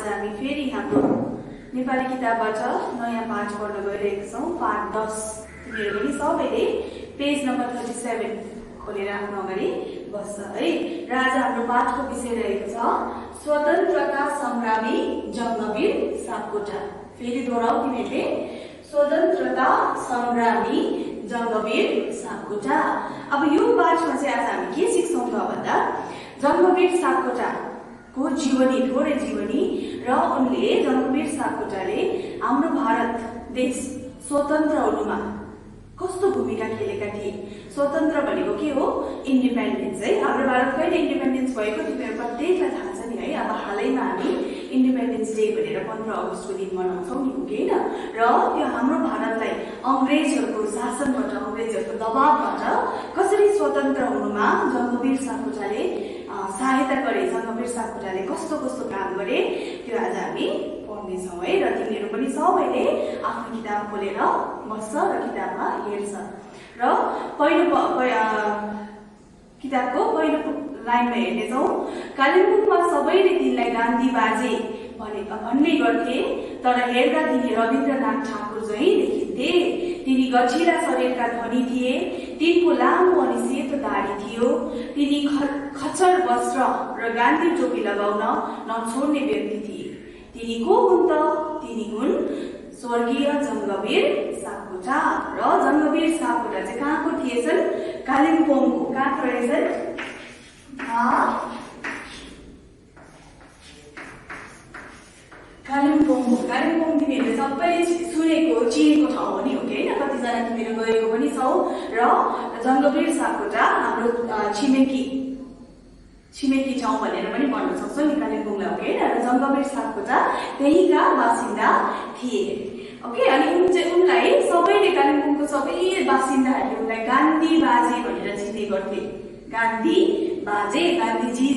आज हामी फेरि हाम्रो नेपाली किताबबाट नयाँ पाठ पढ्न गइरहेका छौं। पाठ 10 तिमीहरू पनि सबैले पेज नम्बर 37 खोलेर आफ्नो अगाडि बस्छ है। र आज हाम्रो पाठको विषय रहेको छ स्वतन्त्रता संग्रामी जङ्गवीर सापकोटा। फेरि दोहोऱ्याउ तिमीहरूले, स्वतन्त्रता संग्रामी जङ्गवीर सापकोटा। अब यो पाठमा चाहिँ आज हामी के सिक्छौं त भन्दा जङ्गवीर सापकोटाको जीवनी, थोरै जीवनी र उनले जङ्गवीर सापकोटाले हाम्रो भारत देश स्वतन्त्र हुनुमा कस्तो भूमिका खेलेका थिए। स्वतन्त्र भनेको के हो? इन्डिपेन्डेन्स है। हाम्रो भारत कहिले इन्डिपेन्डेन्स भएको तिमीहरू प्रत्येकलाई थाहा छ नि है। अब हालैमा हामी इन्डिपेन्डेन्स डे भनेर 15 अगस्तको दिन मनाउँछौँ नि, हो कि हैन? र त्यो हाम्रो भारतलाई अंग्रेजहरूको शासनबाट, अंग्रेजहरूको दबावबाट कसरी स्वतन्त्र हुनुमा जङ्गवीर सापकोटाले सहायता गरे, जङ्गवीर सापकोटाले कस्तो कस्तो काम गरे, त्यो आज हामी पढ्नेछौँ है। र तिमीहरू पनि सबैले आफ्नो किताब खोलेर बस्छ र किताबमा हेर्छ। र किताबको पहिलो लाइनमा हेर्नेछौँ। कालिम्पोङमा सबैले तिनलाई गान्धी बाजे भन्ने गर्थे, तर हेर्दा तिनी रविन्द्रनाथ ठाकुर झैं देखिन्थे। तिनी गठिला शरीरका धनी थिए, तिनको लामो अनि सेतो दाढी थियो। तिनी खच्चर वस्त्र र गान्धी टोपी लगाउन नछोड्ने व्यक्ति थिए। तिनी को हुन् त? तिनी हुन् स्वर्गीय जङ्गवीर सापकोटा। र जङ्गवीर सापकोटा चाहिँ कहाँको थिएछन्? कालिम्पोङको। कहाँको रहेछन्? कालिम्पोङको। कालिम्पोङ तिमीहरूले सबैले सुनेको चिनेको ठाउँ हो नि, हो कि हैन? कतिजना तिमीहरू गएको पनि छौ। र जङ्गवीर सापकोटा हाम्रो छिमेकी ठाउँ भनेर पनि भन्न सक्छौ नि कालिम्पोङलाई, हो कि हैन? र जङ्गवीर सापकोटा त्यहीका बासिन्दा थिए। ओके, अनि उनलाई सबैले, कालिम्पोङको सबै बासिन्दाहरूले उनलाई गान्धी बाजे भनेर चिन्ने गर्थे। गान्धी बाजे, गान्धीजी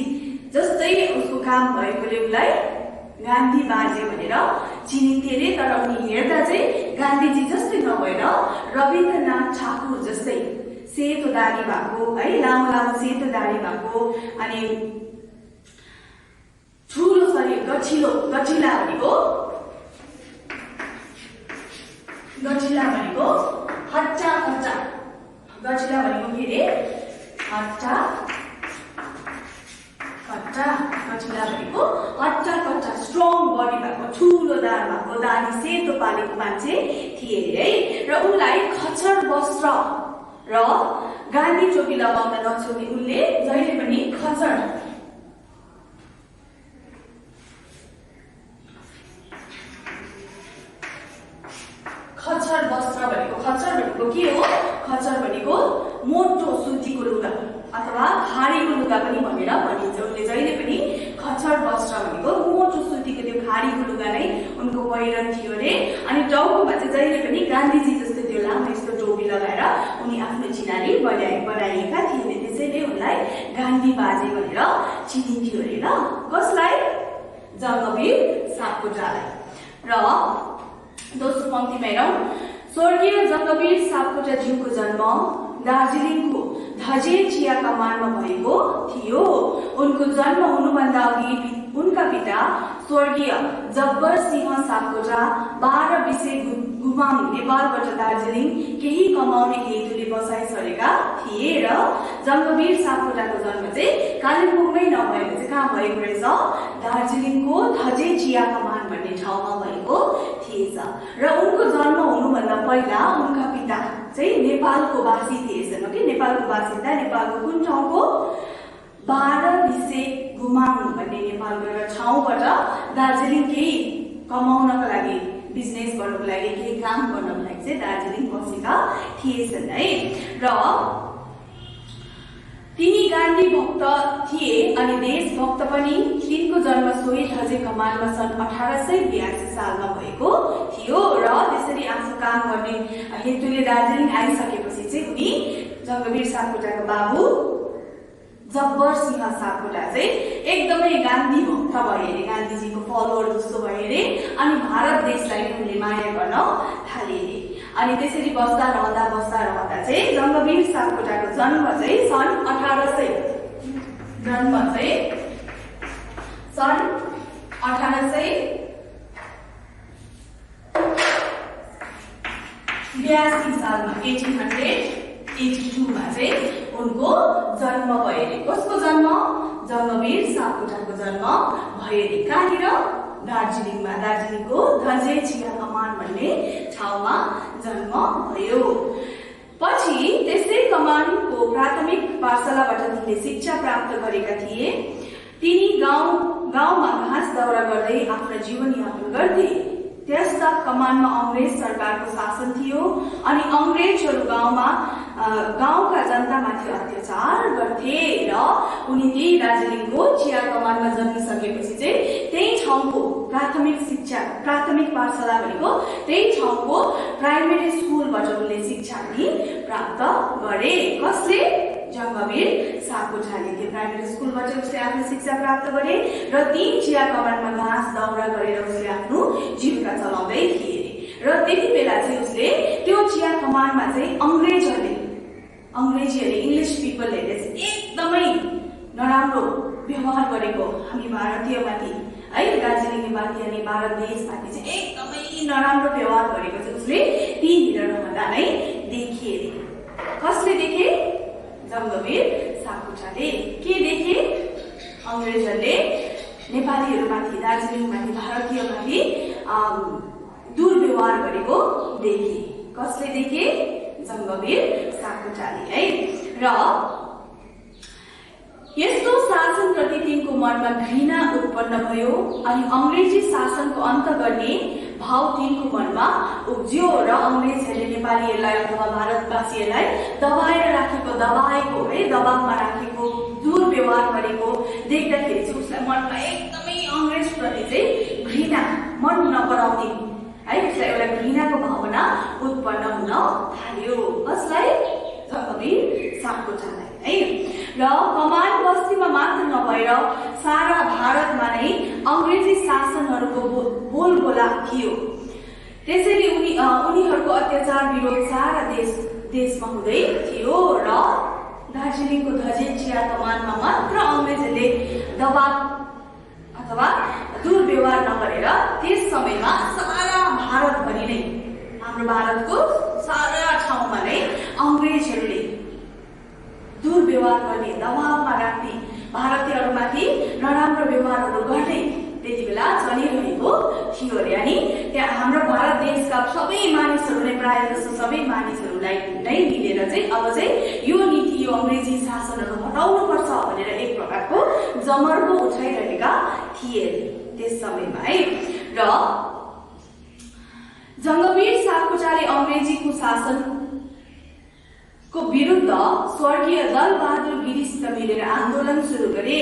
जस्तै उसको काम भएकोले उनलाई गान्धी बाजे भनेर चिनिन्थे रे। तर उनी हेर्दा चाहिँ गान्धीजी जस्तै नभएर रविन्द्रनाथ ठाकुर जस्तै सेतो दाढी भएको है, लामो लामो सेतो दाढी भएको, अनि ठुलो शरीर, गठिला भनेको हट्टा कट्टा, गठिला भनेको के रे? हट्टा कट्टा, गठिला भनेको हट्टा कट्टा, स्ट्रङ बडी भएको, ठुलो दाढ भएको, दाढी सेतो पालेको मान्छे थिए है। र उनलाई खच्चर वस्त्र र गान्धी टोपी लगाउन नछोड्ने उनले जहिले पनि खच्चर वस्त्र भनेको, खच्चर भनेको के हो? खच्चर भनेको मोटो सुतीको लुगा अथवा खाडीको लुगा पनि भनेर भनिन्छ। उनले जहिले पनि खच्चर वस्त्र भनेको मोटो सुतीको त्यो खाडीको लुगा नै उनको पहिरन थियो रे। अनि टाउकोमा चाहिँ जहिले पनि गान्धीजी जस्तो त्यो लामो यस्तो टोपी लगाएर उनी आफ्नो चिनारी बनाइएका थिए। त्यसैले उनलाई गान्धी बाजे भनेर चिनिन्थ्यो रे। ल कसलाई? जङ्गवीर सापकोटालाई। र दोस्रो पंक्तिमा हेरौँ। स्वर्गीय जङ्गवीर सापकोटा ज्यूको जन्म दार्जिलिङको धजे चिया कमानमा भएको थियो। उनको जन्म हुनुभन्दा अघि उनका पिता स्वर्गीय जब्बर सिंह सापकोटा 12 विषय गुमाङ नेपालबाट दार्जिलिङ केही कमाउने हेतुले बसाइ सरेका थिए। र जङ्गवीर सापकोटाको जन्म चाहिँ कालिम्पोङमै नभएको चाहिँ कहाँ भएको रहेछ? दार्जिलिङको धजे चिया कमान भन्ने ठाउँमा भएको थिएछ। र उनको जन्म हुनुभन्दा पहिला उनका पिता चाहिँ नेपालको वासी थिएछन्। ओके, नेपालको बासिन्दा, नेपालको कुन ठाउँको? 12 विषय गुमाङ भन्ने नेपालको एउटा ठाउँबाट दार्जिलिङ केही कमाउनको लागि, बिजनेस गर्नको लागि, केही काम गर्नको लागि चाहिँ दार्जिलिङ बसेका थिएछन् है। र तिनी गान्धी भक्त थिए अनि देशभक्त पनि। तिनको जन्म सोही धजे कमानमा सन् 1882 सालमा भएको थियो। र त्यसरी आफू काम गर्ने हेतुले दार्जिलिङ आइसकेपछि चाहिँ उनी जङ्गवीर सापकोटाको बाबु जब्बर सिंह सापकोटा चाहिँ एकदमै गान्धी भक्त भए अरे, गान्धीजीको फलोवर जस्तो भए अरे। अनि भारत देशलाई उनले माया गर्न थाले अरे। अनि त्यसरी बस्दा रहँदा चाहिँ जङ्गवीर सापकोटाको जन्म चाहिँ सन् 1882 सालमा 1882 मा चाहिँ उनको जन्म भयो रे। कसको जन्म? जङ्गवीर सापकोटाको जन्म भयो रे। कहाँनिर? दार्जिलिङमा। दार्जिलिङको धजे चिया कमान भन्ने ठाउँमा जन्म भयो। पछि त्यसै कमानको प्राथमिक पाठशालाबाट तिनले शिक्षा प्राप्त गरेका थिए। तिनी गाउँमा घाँस दाउरा गर्दै आफ्नो जीवनयापन गर्थे। त्यस्ता कमानमा अंग्रेज सरकारको शासन थियो अनि अंग्रेजहरू गाउँका जनतामाथि अत्याचार गर्थे र उनी त्यही दार्जिलिङको चिया कमानमा जन्मिसकेपछि चाहिँ त्यही ठाउँको प्राथमिक पाठशाला भनेको त्यही ठाउँको प्राइमेरी स्कुलबाट उनले शिक्षा पनि प्राप्त गरे। कसले? जङ्गवीर सापकोटाले त्यो प्राइमेरी स्कुलबाट उसले आफ्नो शिक्षा प्राप्त गरे र ती चिया कमानमा घाँस दाउरा गरेर उसले आफ्नो जीविका चलाउँदै थिए र त्यति बेला चाहिँ उसले त्यो चिया कमानमा चाहिँ अंग्रेजीहरूले इङ्ग्लिस पिपलले एकदमै नराम्रो व्यवहार गरेको हामी भारतीयमाथि है दार्जिलिङमाथि अनि भारत देशमाथि चाहिँ एकदमै नराम्रो व्यवहार गरेको चाहिँ उसले त्यहीँनिर रहँदा नै देखिए। कसले देखे? जङ्गवीर सापकोटाले। के देखे? अंग्रेजहरूले नेपालीहरूमाथि दार्जिलिङमाथि भारतीयमाथि दुर्व्यवहार गरेको देखे। कसले देखे? जङ्गवीर सापकोटाले है। र यस्तो शासनप्रति तिनको मनमा घृणा उत्पन्न भयो अनि अंग्रेजी शासनको अन्त गर्ने भाव तिनको मनमा उब्जियो र अंग्रेजहरूले नेपालीहरूलाई अथवा भारतवासीहरूलाई दबाएको है दबावमा राखेको दुर्व्यवहार गरेको देख्दाखेरि चाहिँ उसलाई मनमा एकदमै अंग्रेजप्रति चाहिँ घृणा मन नपराउने है उसलाई एउटा घृणाको भावना उत्पन्न हुन थाल्यो। कसलाई? जङ्गवीर सापकोटालाई है। र कमान बस्तीमा मात्र नभएर सारा भारतमा नै अंग्रेजी शासनहरूको बोलबोला थियो। त्यसैले उनीहरूको अत्याचार विरोध सारा देशमा हुँदै थियो र दार्जिलिङको धजे चिया कमानमा मात्र अंग्रेजहरूले दबाव अथवा दुर्व्यवहार नगरेर त्यस समयमा सारा भारतभरि नै हाम्रो भारतको सारा ठाउँमा नै अंग्रेजहरूले दुर्व्यवहार गर्ने दबावमा राख्ने भारतीयहरूमाथि नराम्रो व्यवहारहरू गर्ने त्यति बेला चलिरहेको थियो अरे। अनि त्यहाँ हाम्रो भारत देशका सबै मानिसहरू नै प्रायः जसो सबै मानिसहरूलाई नै मिलेर चाहिँ अब चाहिँ यो नीति यो अंग्रेजी शासनहरू हटाउनु पर्छ भनेर एक प्रकारको जमर्को उठाइरहेका थिए त्यस समयमा है। र जङ्गवीर सापकोटाले अंग्रेजीको शासनको विरुद्ध स्वर्गीय दलबहादुर गिरीसित मिलेर आन्दोलन सुरु गरे।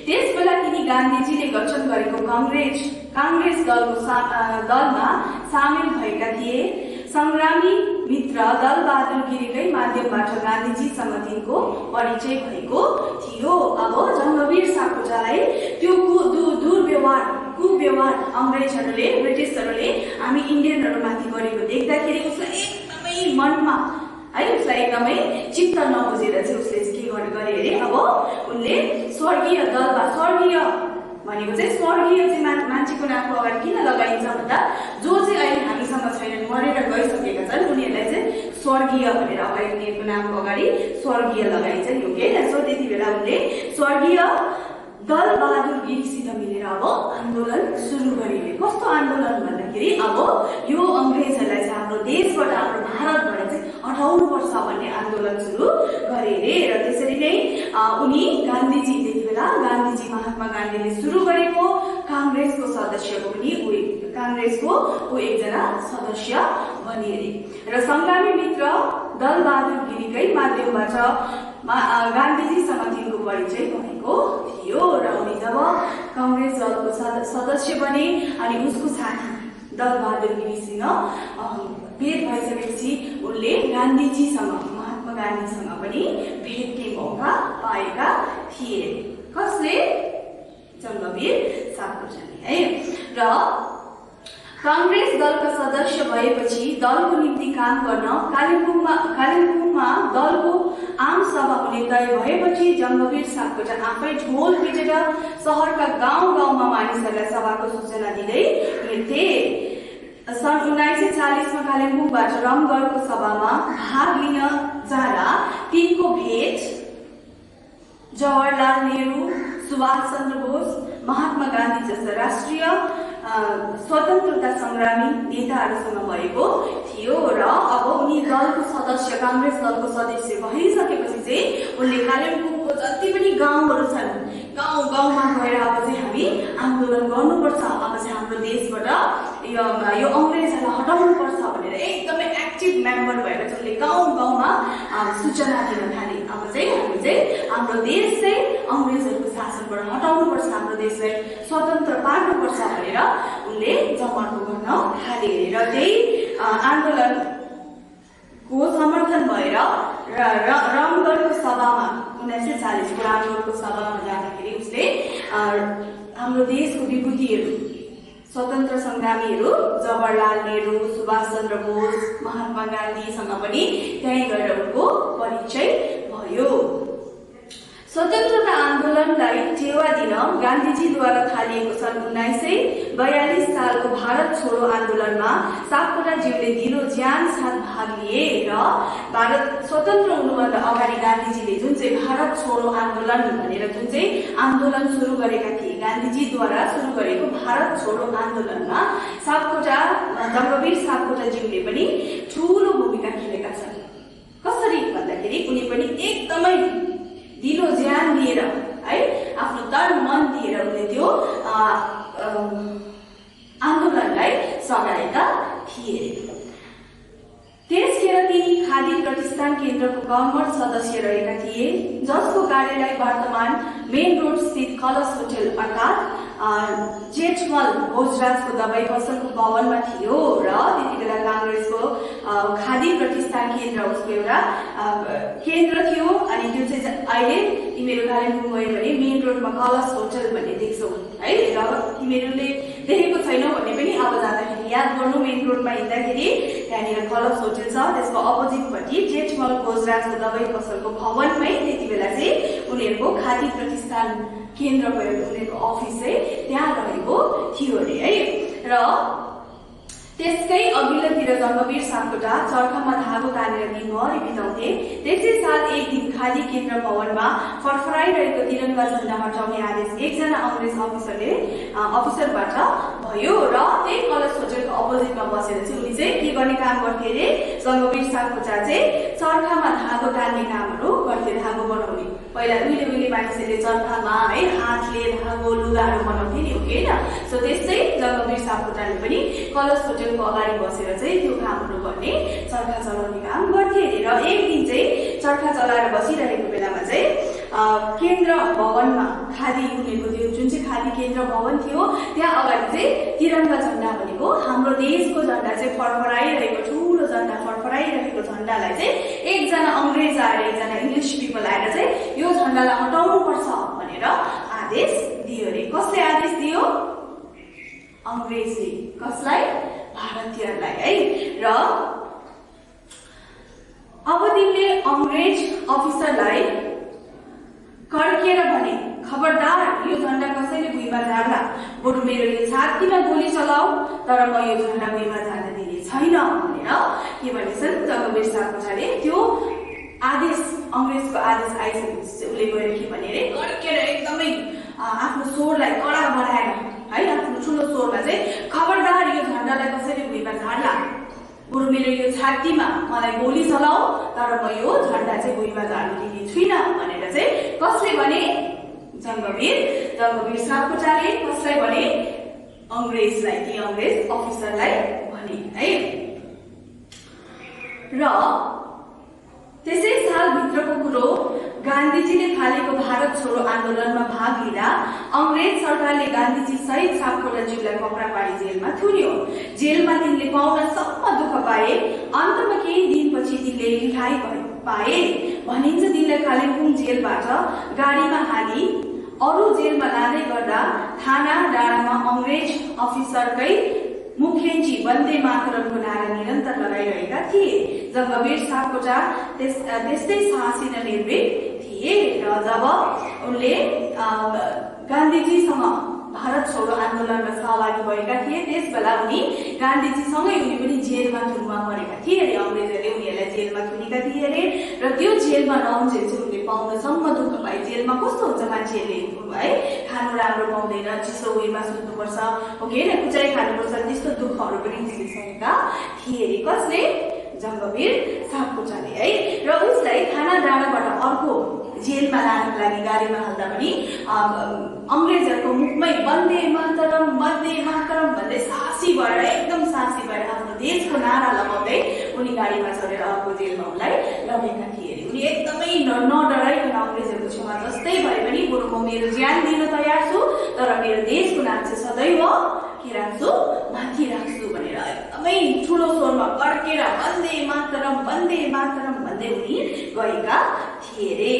त्यसबेला तिनी गान्धीजीले गठन गरेको कांग्रेस दलमा सामेल भएका थिए। संग्रामी मित्र दलबहादुर गिरीकै माध्यमबाट गान्धीजीसँग तिनको परिचय भएको थियो। अब जङ्गवीर सापकोटालाई त्यो कुव्यवहार अंग्रेजहरूले ब्रिटिसहरूले हामी इन्डियनहरूमाथि गरेको देख्दाखेरि उसलाई एकदमै मनमा है उसलाई एकदमै चित्त नबुझेर चाहिँ उसले के गरे अरे। अब उनले स्वर्गीय भनेको चाहिँ स्वर्गीय चाहिँ मान्छेको नामको अगाडि किन लगाइन्छ भन्दा जो चाहिँ अहिले हामीसँग छैनन् मरेर गइसकेका छन् उनीहरूलाई चाहिँ स्वर्गीय भनेर अगाडि उनीहरूको नामको अगाडि स्वर्गीय लगाइन्छ यो के। सो त्यति बेला उनले स्वर्गीय दलबहादुर गिरीसित मिलेर अब आन्दोलन सुरु गरे। कस्तो आन्दोलन भन्दाखेरि अब यो अंग्रेजहरूलाई चाहिँ हाम्रो देशबाट हाम्रो भारतबाट चाहिँ हटाउनु पर्छ भन्ने आन्दोलन सुरु गरे रे। र त्यसरी नै उनी गान्धीजी त्यति बेला महात्मा गान्धीले सुरु गरेको कांग्रेसको सदस्यको पनि कांग्रेसको एकजना सदस्य बने रे। र संग्रामी मित्र दलबहादुर गिरीकै माध्यमबाट गान्धीजीसँग तिनको परिचय भएको थियो र उनी जब कांग्रेस दलको सदस्य बने अनि उसको साथी दलबहादुर गिरीसँग भेट भइसकेपछि उनले महात्मा गान्धीसँग पनि भेट्ने मौका पाएका थिए। कसले? जङ्गवीर सापकोटाले है। र कांग्रेस दलका सदस्य भएपछि दलको निम्ति काम गर्न कालिम्पोङमा दलको आम सभा हुने तय भएपछि जङ्गबीर सापकोटा आफै ढोल पिटेर शहरका गाउँ-गाउँमा मानिसहरूलाई सभाको सूचना दिँदै हिँड्थे। सन् 1940 मा कालिम्पोङबाट रमगढको सभामा भाग लिन जाँदा तिनको भेट जवाहरलाल नेहरू, सुभाष चन्द्र बोस, महात्मा गान्धी जस्ता राष्ट्रिय स्वतन्त्रता संग्रामी नेताहरूसँग भएको थियो र अब उनी दलको सदस्य, कांग्रेस दलको सदस्य भइसकेपछि चाहिँ उनले कालिम्पोङको जति पनि गाउँहरू छन्, गाउँमा गएर अब चाहिँ हामी आन्दोलन गर्नुपर्छ, अब चाहिँ हाम्रो देशबाट यो अंग्रेजहरूलाई हटाउनुपर्छ भनेर एकदमै एक्टिभ मेम्बर भएर चाहिँ उनले गाउँमा सूचना दिन थाले। अब चाहिँ हामी चाहिँ हाम्रो देश चाहिँ अंग्रेजहरूको शासनबाट हटाउनुपर्छ, हाम्रो देशलाई स्वतन्त्र पार्नुपर्छ भनेर उनले जमर्को गर्न थाले र त्यही आन्दोलनको समर्थन भएर रमगढको सभामा 1940 को रमगढको सभामा जाँदाखेरि उसले हाम्रो देशको विभूतिहरू, स्वतन्त्र संग्रामीहरू जवाहरलाल नेहरू, सुभाष चन्द्र बोस, महात्मा गान्धीसँग पनि त्यहीँ गएर उनको परिचय भयो। स्वतन्त्रता आन्दोलनलाई टेवा दिन गान्धीजीद्वारा थालिएको सन् 1942 सालको भारत छोडो आन्दोलनमा सापकोटाज्यूले दिलो ज्यान साथ भाग लिए र भारत स्वतन्त्र हुनुभन्दा अगाडि गान्धीजीले जुन चाहिँ भारत छोडो आन्दोलन भनेर जुन चाहिँ आन्दोलन सुरु गरेका थिए, गान्धीजीद्वारा सुरु गरेको भारत छोडो आन्दोलनमा जङ्गबीर सापकोटाज्यूले पनि ठूलो भूमिका खेलेका छन्। कसरी भन्दाखेरि उनी पनि एकदमै दिलो ज्यान दिएर है आफ्नो तन मन दिएर उनले त्यो आन्दोलनलाई सघाएका थिए। त्यसखेर तिनी खादी प्रतिष्ठान केन्द्रको कर्मठ सदस्य रहेका थिए, जसको कार्यालय वर्तमान मेन रोड स्थित कलश होटल अर्थात् जेठमल भोजराजको दबाई पसलको भवनमा थियो र त्यति बेला कांग्रेसको खादी प्रतिष्ठान केन्द्र उसको एउटा केन्द्र थियो। अनि त्यो चाहिँ अहिले तिमीहरू कालिम्पोङ गयो भने मेन रोडमा कलश होटल भन्ने देख्छौ है, र तिमीहरूले देखेको छैनौ भने पनि अब जाँदाखेरि याद गर्नु, मेन रोडमा हिँड्दाखेरि त्यहाँनिर कलश होटल छ, त्यसको अपोजिटपट्टि जेठमल भोजराजको दबाई पसलको भवनमै त्यति बेला चाहिँ उनीहरूको खादी प्रतिष्ठान केन्द्र भएको उनीहरूको अफिस चाहिँ त्यहाँ रहेको थियो अरे है। र त्यसकै अघिल्लोतिर जङ्गबीर सापकोटा चर्खामा धागो तानेर दिनभरि बिताउँथे। त्यसै साल एक दिन खादी केन्द्र भवनमा फरफराइरहेको तिरङ्गा झण्डा हटाउने आदेश एकजना अंग्रेज अफिसरबाट भयो र त्यही कलश होटलको अपोजिटमा बसेर चाहिँ उनी चाहिँ के गर्ने काम गर्थे अरे, जङ्गबीर सापकोटा चाहिँ चर्खामा धागो तान्ने कामहरू गर्थे, धागो बनाउने। पहिला उहिले मानिसहरूले चर्खामा है हातले धागो लुगाहरू बनाउँथे नि, हो कि होइन? सो त्यस्तै जङ्गबीर सापकोटाले पनि कलश होटलको अगाडि बसेर चाहिँ त्यो कामहरू गर्ने, चर्खा चलाउने काम गर्थे अरे। र एक दिन चाहिँ चर्खा चलाएर बसिरहेको बेलामा चाहिँ केन्द्र भवनमा खादी उनीहरूको त्यो जुन चाहिँ खादी केन्द्र भवन थियो त्यहाँ अगाडि चाहिँ तिरङ्गा झण्डा भनेको हाम्रो देशको झण्डा चाहिँ फरफराइरहेको, ठुलो झण्डा फरफराइरहेको झण्डालाई चाहिँ एकजना अंग्रेज आएर, एकजना इङ्ग्लिस पिपल आएर चाहिँ यो झण्डालाई हटाउनु पर्छ भनेर आदेश दियो अरे। कसले आदेश दियो? अंग्रेजले। कसलाई? भारतीयहरूलाई है। र अब तिनले अंग्रेज अफिसरलाई कर्केर भने, खबरदार यो झण्डा कसैले भुइँमा झार्ला, बरु मेरो यो छातीमा गोली चलाऊ, तर म यो झण्डा भुइँमा झार्न दिने छैन भनेर के भनेछन् जङ्गबीर सापकोटाले। त्यो आदेश, अंग्रेजको आदेश आइसकेपछि चाहिँ उसले गएर के भने अरे, कर्केर एकदमै आफ्नो स्वरलाई कडा बनाएर है, आफ्नो ठुलो स्वरमा चाहिँ खबरदार यो झण्डालाई कसैले भुइँमा झार्ला, बरु मेरो यो छातीमा मलाई गोली चलाऊ, तर म यो झण्डा चाहिँ भुइँमा झार्न दिने छुइनँ भनेर चाहिँ कसले भने? जङ्गबीर सापकोटाले कसलाई भने? अंग्रेजलाई, ती अंग्रेज अफिसरलाई भने है। र त्यसै साल भित्रको कुरो, गान्धीजीले थालेको भारत छोडो आन्दोलनमा भाग लिँदा अंग्रेज सरकारले गान्धीजी सहित सापकोटाज्यूलाई पक्रा पारी जेलमा थुन्यो। जेलमा तिनले पाउन सम्म दुःख पाए। अन्तमा केही दिनपछि तिनले रिहाई पाए। भनिन्छ तिनलाई कालिम्पोङ जेलबाट गाडीमा हाली अरू जेलमा लाँदै गर्दा थाना डाँडामा अंग्रेज अफिसरकै मुखेन्जी वन्दे मातरमको नारा निरन्तर लगाइरहेका थिए। जङ्गवीर सापकोटा त्यस्तै साहसी र निर्भीक थिए र जब उनले गान्धीजीसँग भारत छोडो आन्दोलनमा सहभागी भएका थिए त्यसबेला उनी गान्धीजीसँगै उनी पनि जेलमा थुनमा मरेका थिए अरे। अङ्ग्रेजहरूले उनीहरूलाई जेलमा थुनेका थिए अरे र त्यो जेलमा नहुन्जेल चाहिँ उनले पाउनसम्म दुःख पाए। जेलमा कस्तो हुन्छ मान्छेहरूले है, खानु राम्रो पाउँदैन, चिसो उयोमा सुत्नुपर्छ, हो कि होइन, कुचाइ खानुपर्छ, त्यस्तो दुःखहरू पनि उनले सहेका थिए अरे। कसले? जङ्गवीर सापकोटाले है। र उसलाई थाना डाँडाबाट अर्को जेलमा लानको लागि गाडीमा हाल्दा पनि अङ्ग्रेजहरूको मुखमै वन्दे मातरम भन्दै साहसी भएर एकदम साहसी भएर आफ्नो देशको नारा लगाउँदै उनी गाडीमा चढेर अर्को जेलमा उनलाई लगेका थिए अरे। उनी एकदमै नडराइकन अङ्ग्रेजहरूको छेउमा जस्तै भए पनि बरु म मेरो ज्यान दिन तयार छु तर मेरो देशको नाम चाहिँ सदैव के राख्छु, माथि राख्छु भनेर एकदमै ठुलो स्वरमा कड्केर वन्दे मातरम भन्दै उनी गएका थिए अरे।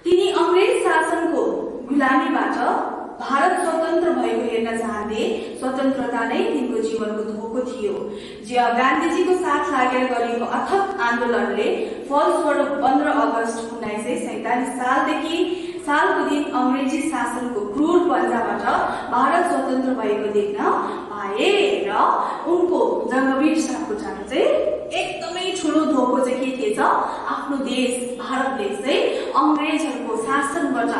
तिनी अङ्ग्रेज शासनको गुलामीबाट भारत स्वतन्त्र भएको हेर्न चाहन्थे। स्वतन्त्रता नै तिनको जीवनको धोको थियो। गान्धीजीको साथ लागेर गरिएको अथक आन्दोलनले फलस्वरूप 15 अगस्त 1947 सालको दिन अङ्ग्रेजी शासनको क्रूर पन्जाबाट भारत स्वतन्त्र भएको देख्न पाए र उनको जङ्गवीर सापकोटाको चाहिँ एकदमै ठुलो धोको चाहिँ के थिएछ? आफ्नो देश भारत देश चाहिँ अङ्ग्रेजहरूको शासनबाट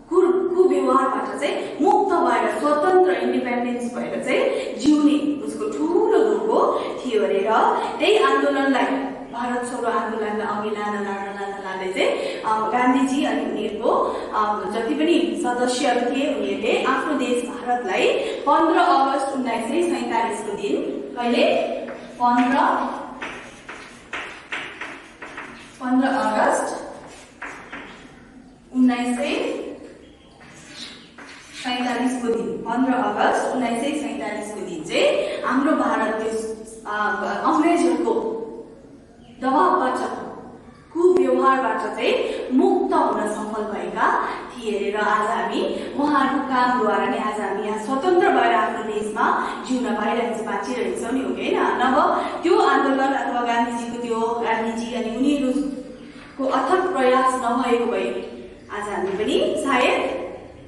कुव्यवहारबाट चाहिँ मुक्त भएर स्वतन्त्र इन्डिपेन्डेन्स भएर चाहिँ जिउने उसको ठुलो धोको थियो अरे। र त्यही आन्दोलनलाई भारत छोडो आन्दोलनलाई अघि लाँदै चाहिँ गान्धीजी अनि उनीहरूको जति पनि सदस्यहरू थिए उनीहरूले आफ्नो देश भारतलाई 15 अगस्त 1947 को दिन कहिले 15 अगस्त 1947 को दिन 15 अगस्त 1947 को दिन चाहिँ हाम्रो भारत देश अङ्ग्रेजहरूको दबावबाट कुव्यवहारबाट चाहिँ मुक्त हुन सफल भएका थिए र आज हामी उहाँहरूको कामद्वारा नै आज हामी यहाँ स्वतन्त्र भएर आफ्नो देशमा जिउन पाइरहेको बाँचिरहेछौँ नि, हो कि होइन? नभ त्यो आन्दोलन अथवा गान्धीजी अनि उनीहरूको अथक प्रयास नभएको भए आज हामी पनि सायद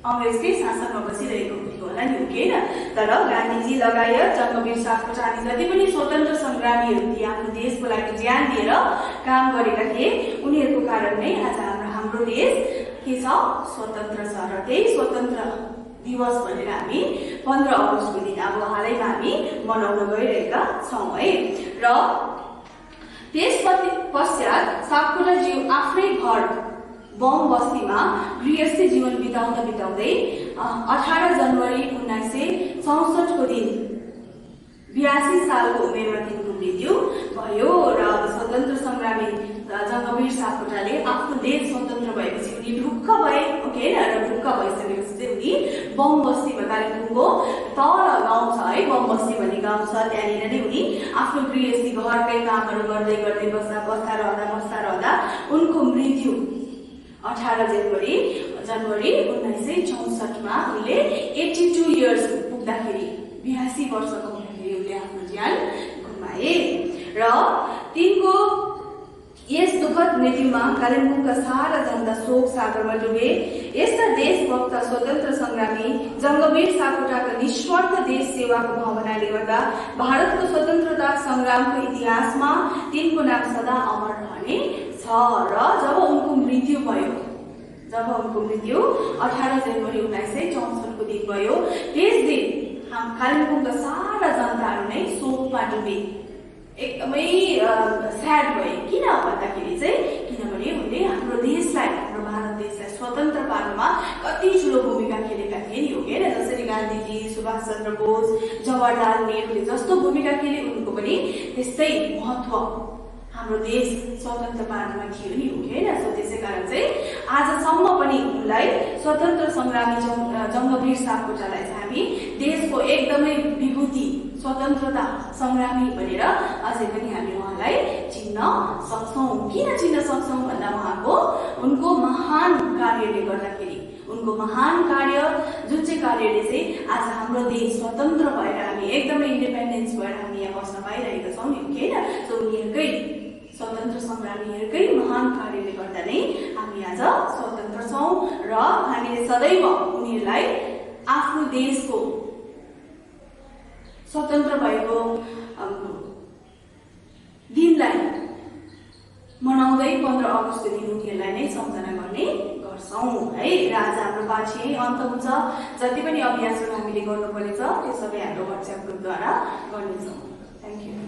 अङ्ग्रेजकै शासनमा बसिरहेको हुन्थ्यो होला नि, हो कि होइन? तर गान्धीजी लगायत जङ्गवीर सापकोटा अनि जति पनि स्वतन्त्र संग्रामीहरू थिए आफ्नो देशको लागि ज्यान दिएर काम गरेका थिए उनीहरूको कारण नै आज हाम्रो देश के छ? स्वतन्त्र छ। र त्यही स्वतन्त्र दिवस भनेर हामी 15 अगस्तको दिन अब हालैमा हामी मनाउन गइरहेका छौँ है। र त्यस पश्चात सापकोटाज्यू आफ्नै घर बम बस्तीमा गृहस्थी जीवन बिताउँदै 18 जनवरी 1964 को दिन 82 सालको उमेरमा तिनको मृत्यु भयो। र स्वतन्त्र संग्रामी जङ्गवीर सापकोटाले आफ्नो देश स्वतन्त्र भएपछि उनी ढुक्क भए, हो कि होइन? र ढुक्क भइसकेपछि चाहिँ उनी बम बस्तीमा कालिम्पोङको तल गाउँ छ है, बम बस्ती भन्ने गाउँ छ, त्यहाँनिर नै उनी आफ्नो गृहस्थी घरकै कामहरू गर्दै बस्दा रहँदा उनको मृत्यु 18 जनवरी 1964 मा उनले 82 इयर्स पुग्दाखेरि 82 वर्षको हुँदाखेरि उनले आफ्नो ज्यान गुमाए। र तिनको यस दुःखद मृत्युमा कालिम्पोङका सारा जनता शोक सागरमा डुबे। यस्ता देशभक्त स्वतन्त्र संग्रामी जङ्गवीर सापकोटाको निस्वार्थ देश सेवाको भावनाले गर्दा भारतको स्वतन्त्रता संग्रामको इतिहासमा तिनको नाम सदा अमर रहने छ। र जब उनको मृत्यु 18 जनवरी 1964 को दिन भयो, त्यस दिन कालिम्पोङका सारा जनताहरू नै शोकमा डुबे, एकदमै स्याड भए। किन भन्दाखेरि चाहिँ किनभने उनले हाम्रो देशलाई, हाम्रो भारत देशलाई स्वतन्त्र पार्नमा कति ठुलो भूमिका खेलेका थिए नि, हो कि होइन? जसरी गान्धीजी, सुभाष चन्द्र बोस, जवाहरलाल नेहरूले जस्तो भूमिका खेले उनको पनि त्यस्तै महत्व हाम्रो देश स्वतन्त्र पार्नमा थियो नि, हो कि होइन? सो त्यसै कारण चाहिँ आजसम्म पनि उनलाई स्वतन्त्र संग्रामी जङ्गवीर सापकोटालाई चाहिँ हामी देशको एकदमै विभूति स्वतन्त्रता संग्रामी भनेर अझै पनि हामी उहाँलाई चिन्न सक्छौँ। किन चिन्न सक्छौँ भन्दा उनको महान कार्यले गर्दाखेरि, उनको महान कार्य, जुन चाहिँ कार्यले चाहिँ आज हाम्रो देश स्वतन्त्र भएर हामी एकदमै इन्डिपेन्डेन्स भएर हामी यहाँ बस्न पाइरहेका छौँ नि, होइन? सो उनीहरूकै स्वतन्त्र संग्रामीहरूकै महान कार्यले गर्दा नै हामी आज स्वतन्त्र छौँ र हामीले सदैव उनीहरूलाई आफ्नो देशको स्वतन्त्र भएको दिनलाई मनाउँदै 15 अगस्तको दिन उनीहरूलाई नै सम्झना गर्ने गर्छौँ है। र आज हाम्रो बातचीत यही अन्त हुन्छ। जति पनि अभ्यासहरू हामीले गर्नुपर्नेछ त्यो सबै हाम्रो व्हाट्सएप ग्रुपद्वारा गर्नेछौँ। Thank you.